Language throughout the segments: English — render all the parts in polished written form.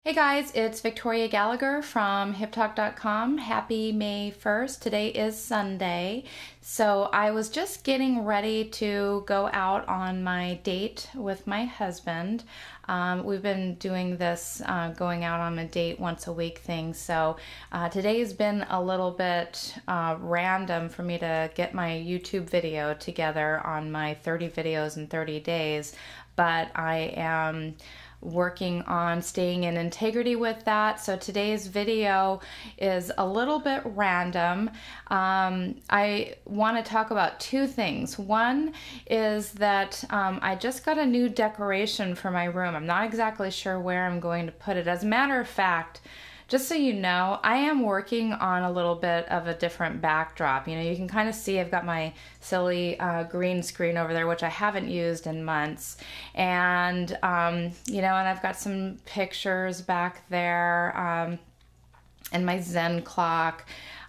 Hey guys, it's Victoria Gallagher from HipTalk.com. Happy May 1st. Today is Sunday. So I was just getting ready to go out on my date with my husband. We've been doing this going out on a date once a week thing. So today has been a little bit random for me to get my YouTube video together on my 30 videos in 30 days. But I am working on staying in integrity with that. So today's video is a little bit random. I want to talk about two things. One is that I just got a new decoration for my room. I'm not exactly sure where I'm going to put it. As a matter of fact, just so you know, I am working on a little bit of a different backdrop. You know, you can kind of see I've got my silly green screen over there, which I haven't used in months. And, you know, and I've got some pictures back there and my Zen clock.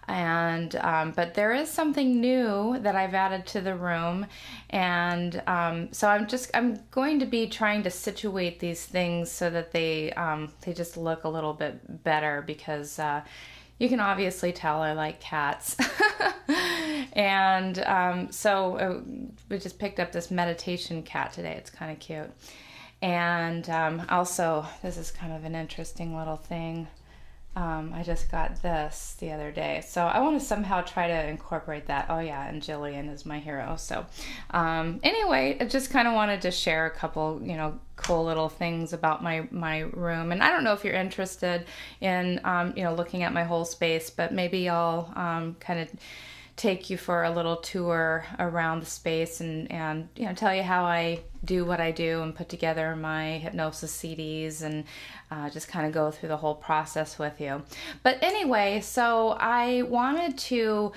And but there is something new that I've added to the room, and so I'm going to be trying to situate these things so that they just look a little bit better, because you can obviously tell I like cats. And so we just picked up this meditation cat today. It's kind of cute. And also, this is kind of an interesting little thing. I just got this the other day, so I want to somehow try to incorporate that. Oh yeah, and Jillian is my hero. So anyway, I just kind of wanted to share a couple, you know, cool little things about my room. And I don't know if you're interested in, you know, looking at my whole space, but maybe I'll kind of take you for a little tour around the space and you know, tell you how I do what I do and put together my hypnosis CDs and just kind of go through the whole process with you. But anyway, so I wanted to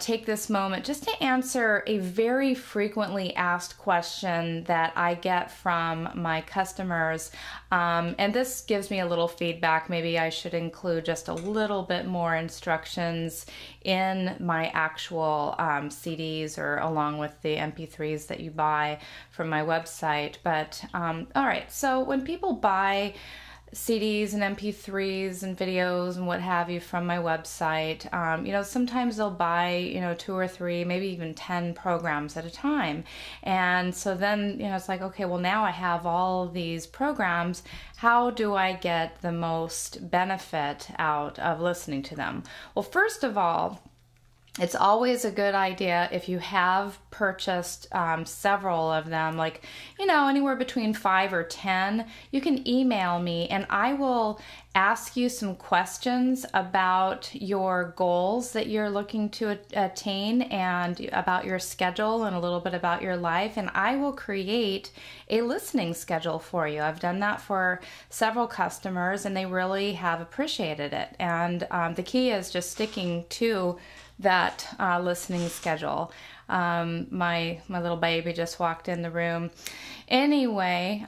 take this moment just to answer a very frequently asked question that I get from my customers. And this gives me a little feedback. Maybe I should include just a little bit more instructions in my actual CDs, or along with the MP3s that you buy from my website. But all right, so when people buy CDs and MP3s and videos and what have you from my website, you know, sometimes they'll buy, you know, 2 or 3, maybe even 10 programs at a time. And so then, you know, it's like, okay, well, now I have all these programs. How do I get the most benefit out of listening to them? Well, first of all, it's always a good idea, if you have purchased several of them, like, you know, anywhere between 5 or 10, you can email me and I will ask you some questions about your goals that you're looking to attain, and about your schedule, and a little bit about your life, and I will create a listening schedule for you. I've done that for several customers and they really have appreciated it. And the key is just sticking to that listening schedule. My little baby just walked in the room. Anyway,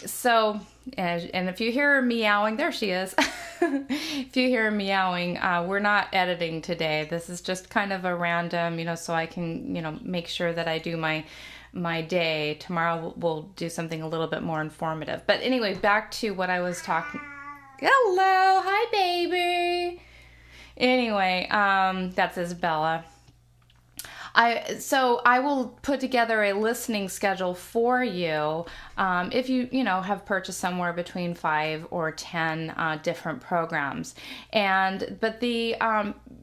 so, and if you hear her meowing, there she is. If you hear her meowing, we're not editing today. This is just kind of a random, you know, so I can, you know, make sure that I do my day. Tomorrow we'll do something a little bit more informative. But anyway, back to what I was talking. Hello, hi baby. Anyway, that's Isabella. So I will put together a listening schedule for you if you know, have purchased somewhere between 5 or 10 different programs. But the,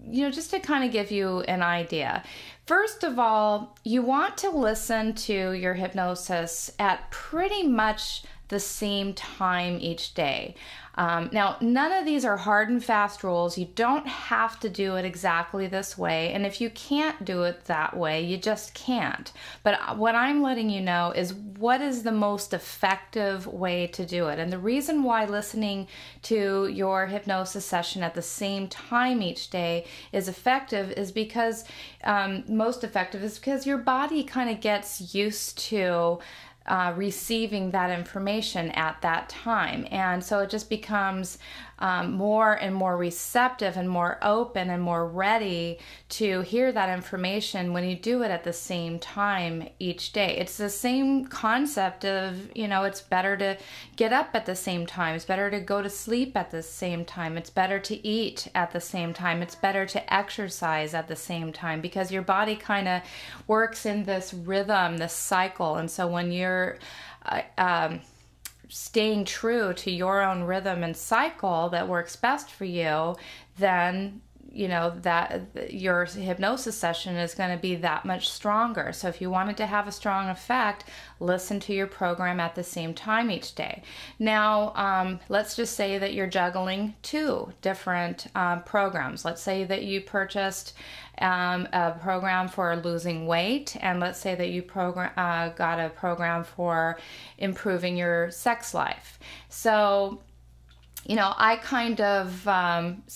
you know, just to kind of give you an idea. First of all, you want to listen to your hypnosis at pretty much the same time each day. Now, none of these are hard and fast rules. You don't have to do it exactly this way. And if you can't do it that way, you just can't. But what I'm letting you know is what is the most effective way to do it. And the reason why listening to your hypnosis session at the same time each day is effective is because, most effective is because your body kind of gets used to receiving that information at that time. And so it just becomes more and more receptive and more open and more ready to hear that information when you do it at the same time each day. It's the same concept of, it's better to get up at the same time. It's better to go to sleep at the same time. It's better to eat at the same time. It's better to exercise at the same time, because your body kind of works in this rhythm, this cycle. And so when you're staying true to your own rhythm and cycle that works best for you, then that your hypnosis session is going to be that much stronger. So if you wanted to have a strong effect, listen to your program at the same time each day. Now, let's just say that you're juggling 2 different programs. Let's say that you purchased a program for losing weight, and let's say that you got a program for improving your sex life. So I kind of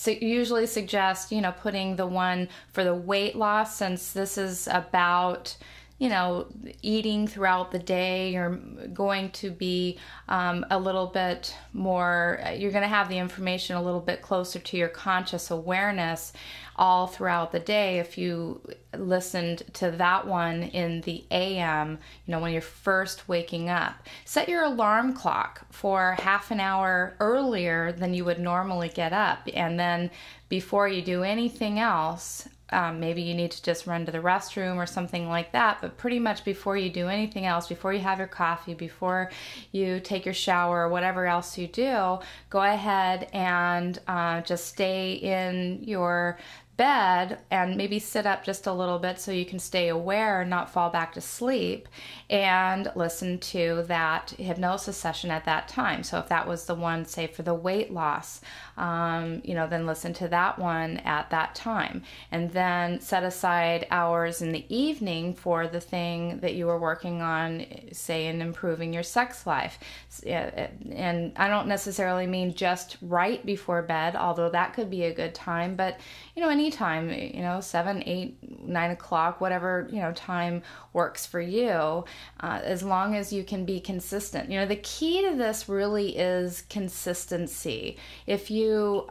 usually suggest, putting the one for the weight loss, since this is about, eating throughout the day. You're going to be a little bit more, you're going to have the information a little bit closer to your conscious awareness all throughout the day. If you listened to that one in the AM, when you're first waking up, set your alarm clock for half an hour earlier than you would normally get up. And then before you do anything else, maybe you need to just run to the restroom or something like that, but pretty much before you do anything else, before you have your coffee, before you take your shower, or whatever else you do, go ahead and just stay in your bed and maybe sit up just a little bit so you can stay aware and not fall back to sleep, and listen to that hypnosis session at that time. So if that was the one, say, for the weight loss, then listen to that one at that time, and then set aside hours in the evening for the thing that you were working on, say, in improving your sex life. And I don't necessarily mean just right before bed, although that could be a good time, but anytime, 7, 8, 9 o'clock, whatever, time works for you, as long as you can be consistent. The key to this really is consistency. If you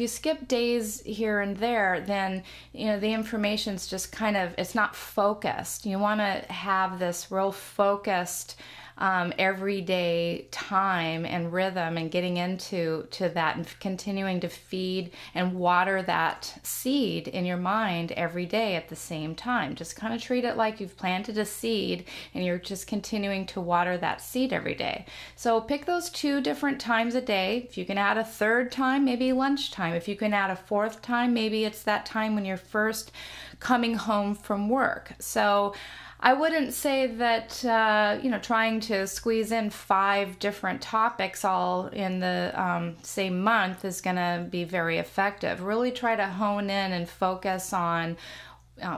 skip days here and there, then, the information's just kind of, it's not focused. You want to have this real focused everyday time and rhythm, and getting into that and continuing to feed and water that seed in your mind every day at the same time. Just kind of treat it like you've planted a seed and you're just continuing to water that seed every day. So pick those 2 different times a day. If you can add a 3rd time, maybe lunchtime. If you can add a 4th time, maybe it's that time when you're first coming home from work. So I wouldn't say that, trying to squeeze in 5 different topics all in the same month is going to be very effective. Really try to hone in and focus on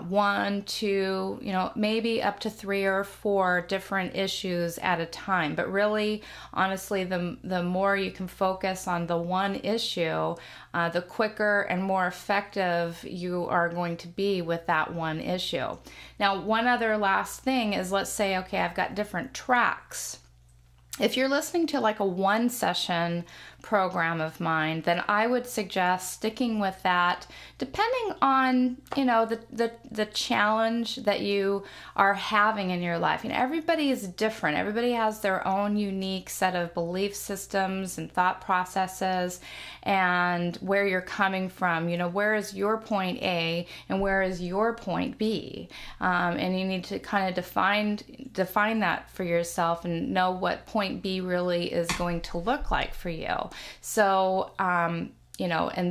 1, 2, maybe up to 3 or 4 different issues at a time. But really, honestly, the more you can focus on the one issue, the quicker and more effective you are going to be with that one issue. Now, one other last thing is, let's say, okay, I've got different tracks. If you're listening to like a 1-session program of mine, then I would suggest sticking with that, depending on, the challenge that you are having in your life. Everybody is different. Everybody has their own unique set of belief systems and thought processes, and where you're coming from. Where is your point A and where is your point B? And you need to kind of define that for yourself and know what point B really is going to look like for you. So, and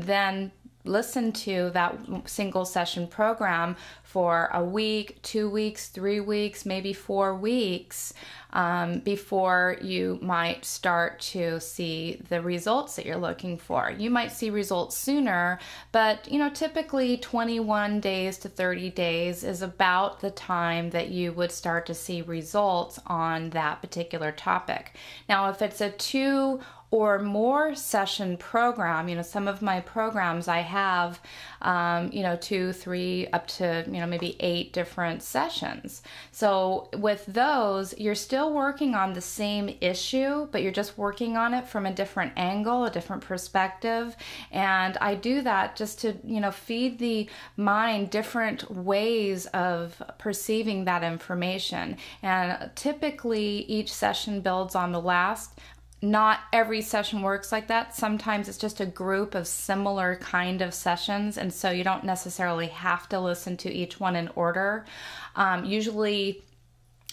then listen to that single session program for a week, 2 weeks, 3 weeks, maybe 4 weeks, before you might start to see the results that you're looking for. You might see results sooner, but typically 21 days to 30 days is about the time that you would start to see results on that particular topic. Now, if it's a 2 or more session program. You know, some of my programs I have, you know, 2, 3, up to, you know, maybe 8 different sessions. So with those, you're still working on the same issue, but you're just working on it from a different angle, a different perspective. And I do that just to, you know, feed the mind different ways of perceiving that information. And typically each session builds on the last. Not every session works like that. Sometimes it's just a group of similar kind of sessions, and so you don't necessarily have to listen to each one in order. Usually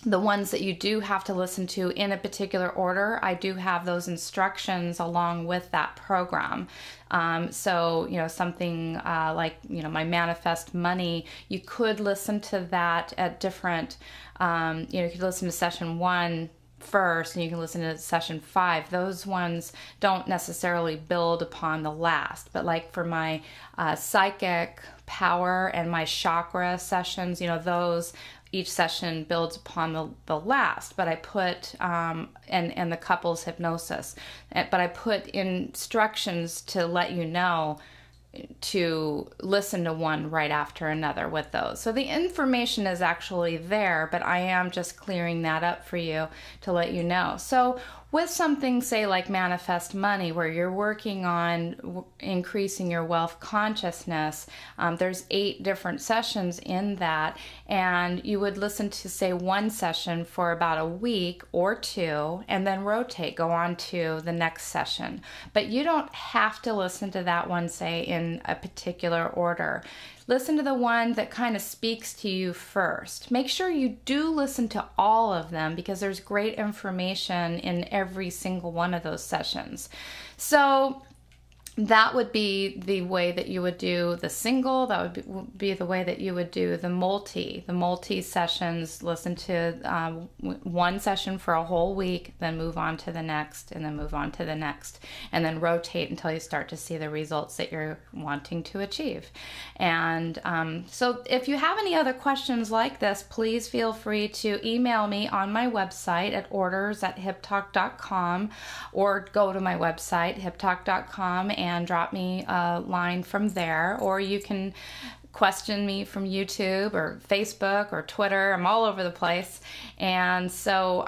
the ones that you do have to listen to in a particular order, I do have those instructions along with that program. So, you know, something like, you know, my Manifest Money, you could listen to that at different, you know, you could listen to session 1 first and you can listen to session 5. Those ones don't necessarily build upon the last, but like for my psychic power and my chakra sessions, you know, those, each session builds upon the last, but I put, and the couples hypnosis, but I put instructions to let you know to listen to one right after another with those. So the information is actually there, but I am just clearing that up for you to let you know. So with something, say, like Manifest Money, where you're working on increasing your wealth consciousness, there's 8 different sessions in that, and you would listen to, say, one session for about a week or 2, and then rotate, go on to the next session. But you don't have to listen to that one, say, in a particular order. Listen to the one that kind of speaks to you first. Make sure you do listen to all of them, because there's great information in every single one of those sessions. So that would be the way that you would do the single. That would be the way that you would do the multi. The multi sessions, listen to one session for a whole week, then move on to the next, and then move on to the next, and then rotate until you start to see the results that you're wanting to achieve. And so if you have any other questions like this, please feel free to email me on my website at orders@hiptalk.com, or go to my website, hiptalk.com, and drop me a line from there, or you can question me from YouTube or Facebook or Twitter. I'm all over the place. And so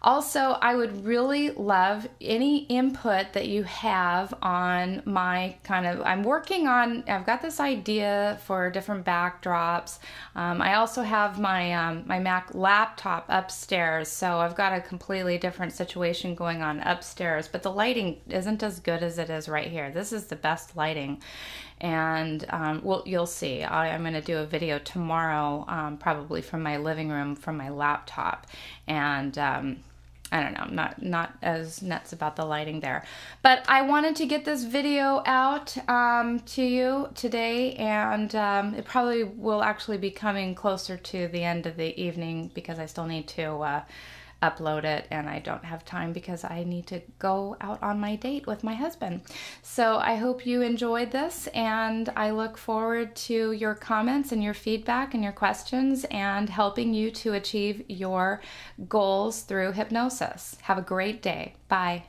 also, I would really love any input that you have on my kind of, I'm working on, I've got this idea for different backdrops. I also have my my Mac laptop upstairs, so I've got a completely different situation going on upstairs, but the lighting isn't as good as it is right here. This is the best lighting. And well, you'll see. I'm going to do a video tomorrow, probably from my living room, from my laptop. And I don't know, I'm not as nuts about the lighting there. But I wanted to get this video out to you today, and it probably will actually be coming closer to the end of the evening, because I still need to upload it, and I don't have time because I need to go out on my date with my husband. So I hope you enjoyed this, and I look forward to your comments and your feedback and your questions, and helping you to achieve your goals through hypnosis. Have a great day. Bye.